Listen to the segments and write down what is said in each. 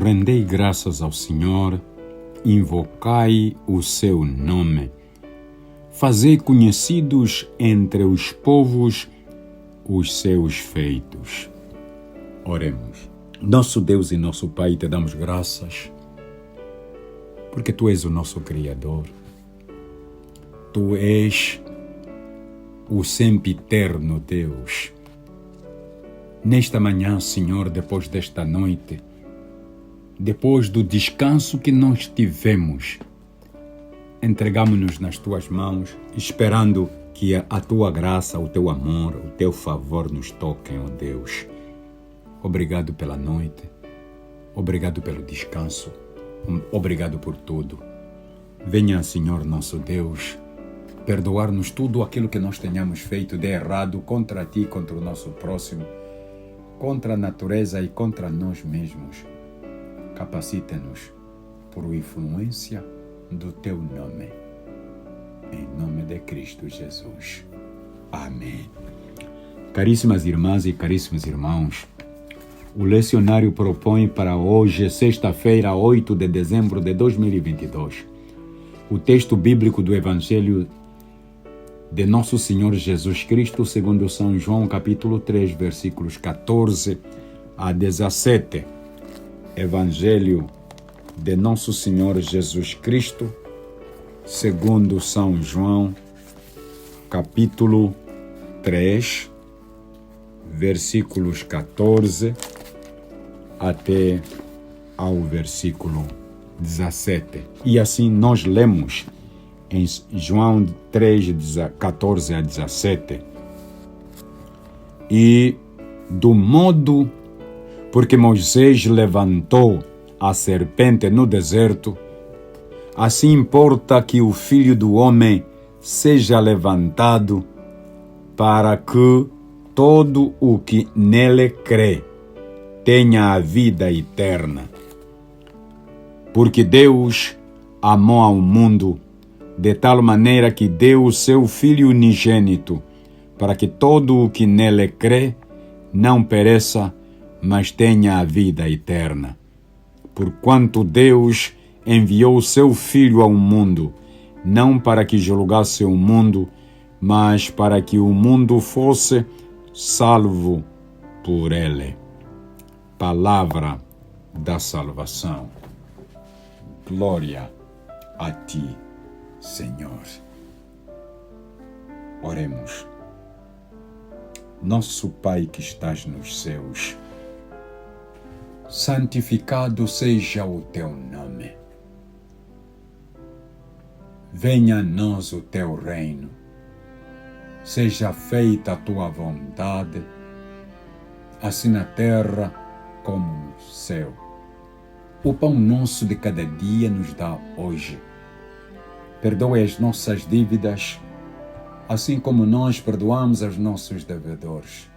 Rendei graças ao Senhor, invocai o seu nome. Fazei conhecidos entre os povos os seus feitos. Oremos. Nosso Deus e nosso Pai, te damos graças, porque Tu és o nosso Criador. Tu és o sempiterno Deus. Nesta manhã, Senhor, depois desta noite, depois do descanso que nós tivemos, entregamos-nos nas Tuas mãos, esperando que a Tua graça, o Teu amor, o Teu favor nos toquem, ó Deus. Obrigado pela noite, obrigado pelo descanso, obrigado por tudo. Venha, Senhor nosso Deus, perdoar-nos tudo aquilo que nós tenhamos feito de errado contra Ti, contra o nosso próximo, contra a natureza e contra nós mesmos. Capacita-nos por influência do Teu nome. Em nome de Cristo Jesus. Amém. Caríssimas irmãs e caríssimos irmãos, o lecionário propõe para hoje, sexta-feira, 8 de dezembro de 2022, o texto bíblico do Evangelho de Nosso Senhor Jesus Cristo, segundo São João, capítulo 3, versículos 14 a 17. Evangelho de Nosso Senhor Jesus Cristo, segundo São João, capítulo 3, versículos 14 até ao versículo 17. E assim nós lemos em João 3, 14 a 17. E do modo porque Moisés levantou a serpente no deserto, assim importa que o Filho do Homem seja levantado, para que todo o que nele crê tenha a vida eterna. Porque Deus amou ao mundo de tal maneira que deu o seu Filho unigênito, para que todo o que nele crê não pereça, mas tenha a vida eterna. Porquanto Deus enviou o seu Filho ao mundo, não para que julgasse o mundo, mas para que o mundo fosse salvo por ele. Palavra da salvação. Glória a Ti, Senhor. Oremos. Nosso Pai que estás nos céus, santificado seja o Teu nome. Venha a nós o Teu reino. Seja feita a Tua vontade, assim na terra como no céu. O pão nosso de cada dia nos dá hoje. Perdoe as nossas dívidas, assim como nós perdoamos aos nossos devedores.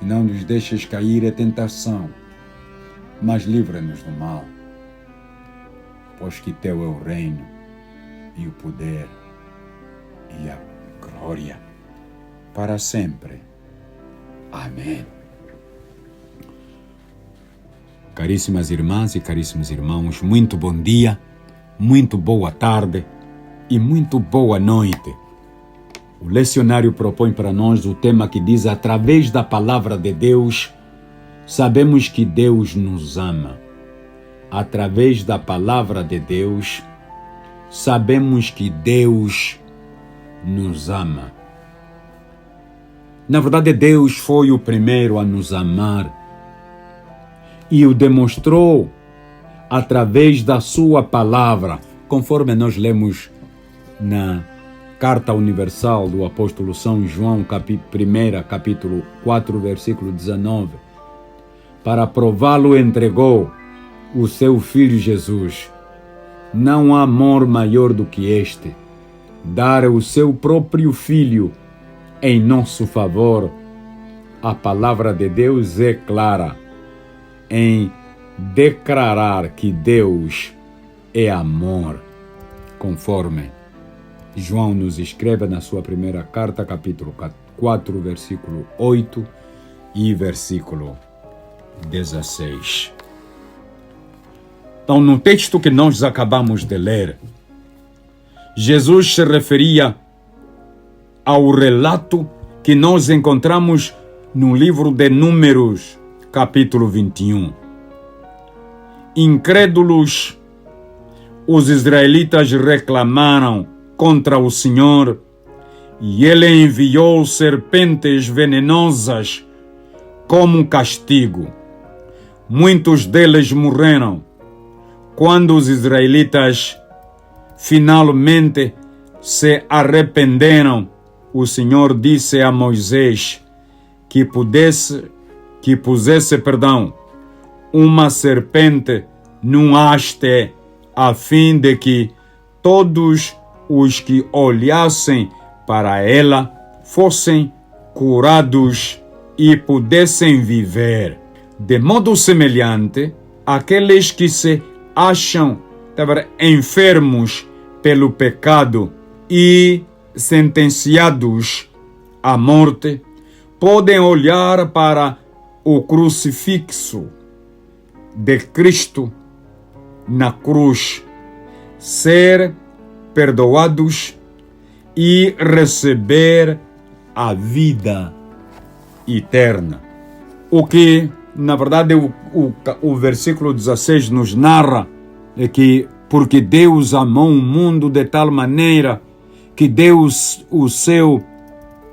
E não nos deixes cair em tentação, mas livra-nos do mal. Pois que Teu é o reino, e o poder, e a glória, para sempre. Amém. Caríssimas irmãs e caríssimos irmãos, muito bom dia, muito boa tarde e muito boa noite. O lecionário propõe para nós o tema que diz: através da palavra de Deus, sabemos que Deus nos ama. Através da palavra de Deus, sabemos que Deus nos ama. Na verdade, Deus foi o primeiro a nos amar e o demonstrou através da sua palavra, conforme nós lemos na Carta Universal do Apóstolo São João, capítulo 4, versículo 19. Para prová-lo, entregou o seu Filho Jesus. Não há amor maior do que este, dar o seu próprio Filho em nosso favor. A palavra de Deus é clara em declarar que Deus é amor, conforme João nos escreve na sua primeira carta, capítulo 4, versículo 8 e versículo 16. Então, no texto que nós acabamos de ler, Jesus se referia ao relato que nós encontramos no livro de Números, capítulo 21. Incrédulos, os israelitas reclamaram contra o Senhor e ele enviou serpentes venenosas como castigo. Muitos deles morreram. Quando os israelitas finalmente se arrependeram, o Senhor disse a Moisés que pusesse uma serpente num haste, a fim de que todos os que olhassem para ela fossem curados e pudessem viver. De modo semelhante, aqueles que se acham enfermos pelo pecado e sentenciados à morte, podem olhar para o crucifixo de Cristo na cruz, ser perdoados e receber a vida eterna. O que, na verdade, o versículo 16 nos narra é que porque Deus amou o mundo de tal maneira que deu o seu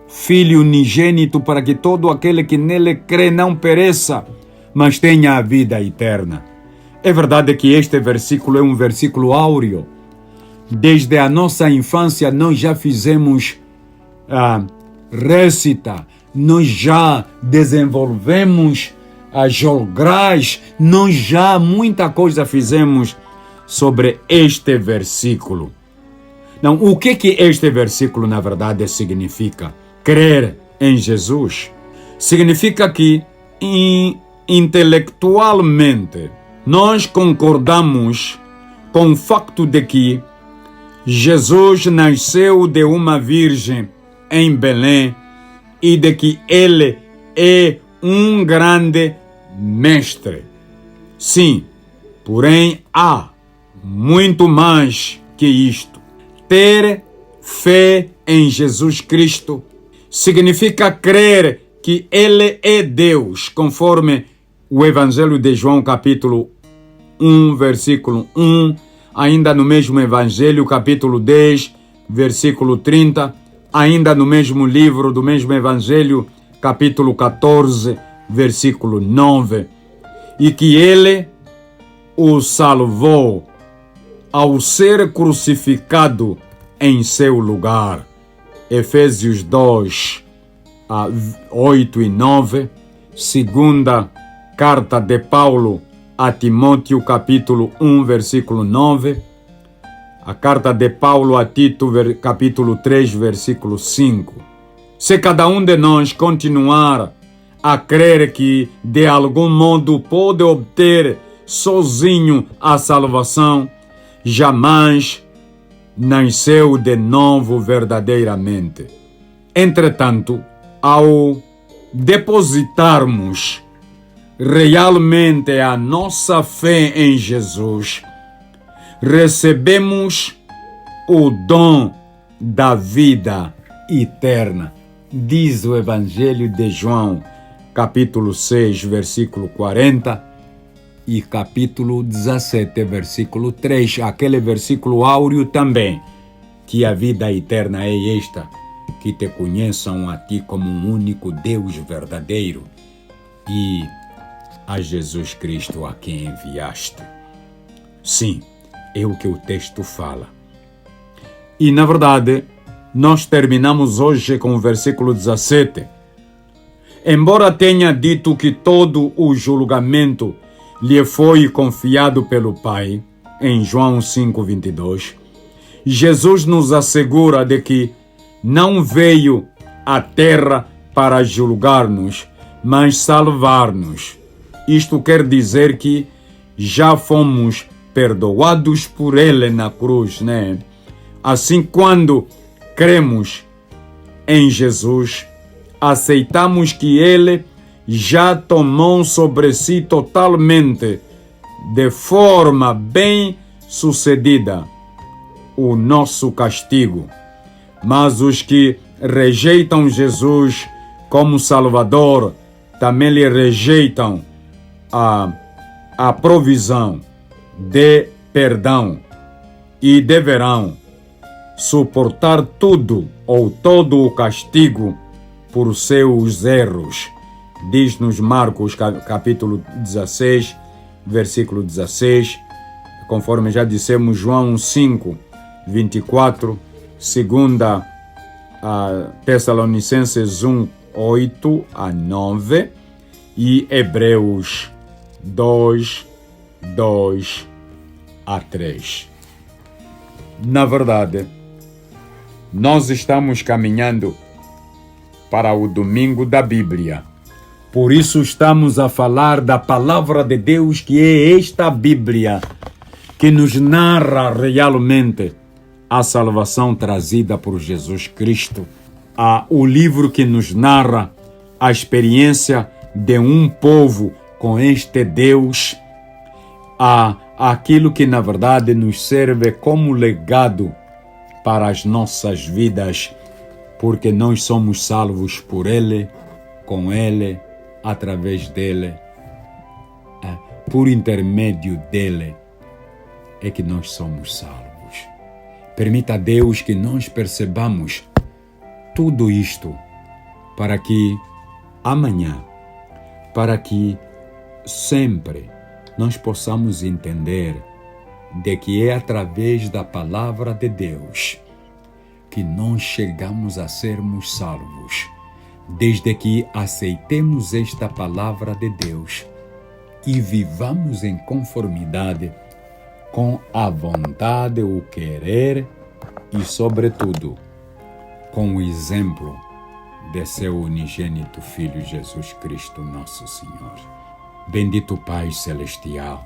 Filho unigênito para que todo aquele que nele crê não pereça, mas tenha a vida eterna. É verdade que este versículo é um versículo áureo. Desde a nossa infância nós já fizemos récita, nós já desenvolvemos jograis, nós já muita coisa fizemos sobre este versículo. Não, o que este versículo na verdade significa? Crer em Jesus significa que intelectualmente nós concordamos com o facto de que Jesus nasceu de uma virgem em Belém e de que ele é um grande mestre. Sim, porém há muito mais que isto. Ter fé em Jesus Cristo significa crer que ele é Deus, conforme o Evangelho de João, capítulo 1, versículo 1, ainda no mesmo Evangelho, capítulo 10, versículo 30, ainda no mesmo livro do mesmo Evangelho, capítulo 14, versículo 9, e que ele o salvou ao ser crucificado em seu lugar. Efésios 2, 8 e 9, segunda carta de Paulo a Timóteo, capítulo 1, versículo 9, a carta de Paulo a Tito, capítulo 3, versículo 5. Se cada um de nós continuar a crer que de algum modo pode obter sozinho a salvação, jamais nasceu de novo verdadeiramente. Entretanto, ao depositarmos realmente a nossa fé em Jesus, recebemos o dom da vida eterna. Diz o Evangelho de João, capítulo 6, versículo 40, e capítulo 17, versículo 3, aquele versículo áureo também, que a vida eterna é esta, que te conheçam a ti como um único Deus verdadeiro e a Jesus Cristo a quem enviaste. Sim, é o que o texto fala. E na verdade, nós terminamos hoje com o versículo 17. Embora tenha dito que todo o julgamento lhe foi confiado pelo Pai, em João 5:22, Jesus nos assegura de que não veio à terra para julgar-nos, mas salvar-nos. Isto quer dizer que já fomos perdoados por Ele na cruz, né? Assim, quando cremos em Jesus, aceitamos que Ele já tomou sobre si totalmente de forma bem sucedida o nosso castigo. Mas os que rejeitam Jesus como Salvador também lhe rejeitam a provisão de perdão e deverão suportar tudo ou todo o castigo por seus erros. Diz-nos Marcos capítulo 16, versículo 16, conforme já dissemos, João 5, 24, 2 Tessalonicenses 1, 8 a 9 e Hebreus 2, 2 a 3. Na verdade, nós estamos caminhando para o domingo da Bíblia. Por isso estamos a falar da palavra de Deus, que é esta Bíblia, que nos narra realmente a salvação trazida por Jesus Cristo. O livro que nos narra a experiência de um povo com este Deus, aquilo que na verdade nos serve como legado para as nossas vidas, porque nós somos salvos por Ele, com Ele, através dEle, por intermédio dEle, é que nós somos salvos. Permita a Deus que nós percebamos tudo isto, para que amanhã, para que sempre nós possamos entender de que é através da palavra de Deus que nós chegamos a sermos salvos, desde que aceitemos esta palavra de Deus e vivamos em conformidade com a vontade, o querer e, sobretudo, com o exemplo de seu unigênito Filho Jesus Cristo, nosso Senhor. Bendito Pai Celestial,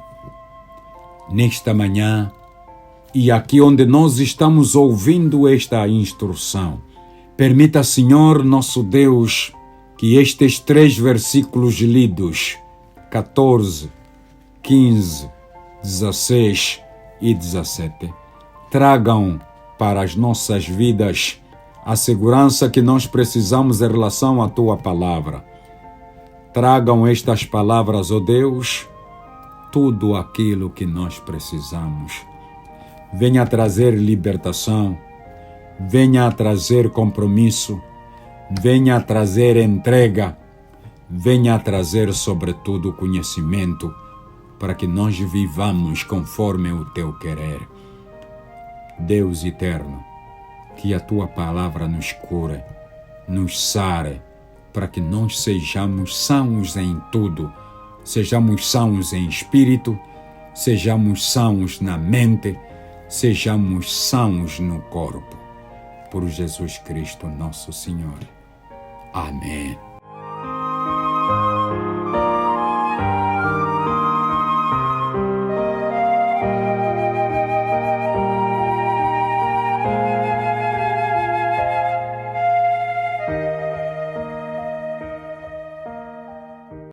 nesta manhã e aqui onde nós estamos ouvindo esta instrução, permita, Senhor, nosso Deus, que estes 3 versículos lidos, 14, 15, 16 e 17, tragam para as nossas vidas a segurança que nós precisamos em relação à Tua Palavra. Tragam estas palavras, ó Deus, tudo aquilo que nós precisamos. Venha trazer libertação, venha trazer compromisso, venha trazer entrega, venha trazer, sobretudo, conhecimento, para que nós vivamos conforme o Teu querer. Deus eterno, que a Tua Palavra nos cure, nos sare, para que nós sejamos sãos em tudo, sejamos sãos em espírito, sejamos sãos na mente, sejamos sãos no corpo. Por Jesus Cristo, nosso Senhor. Amém.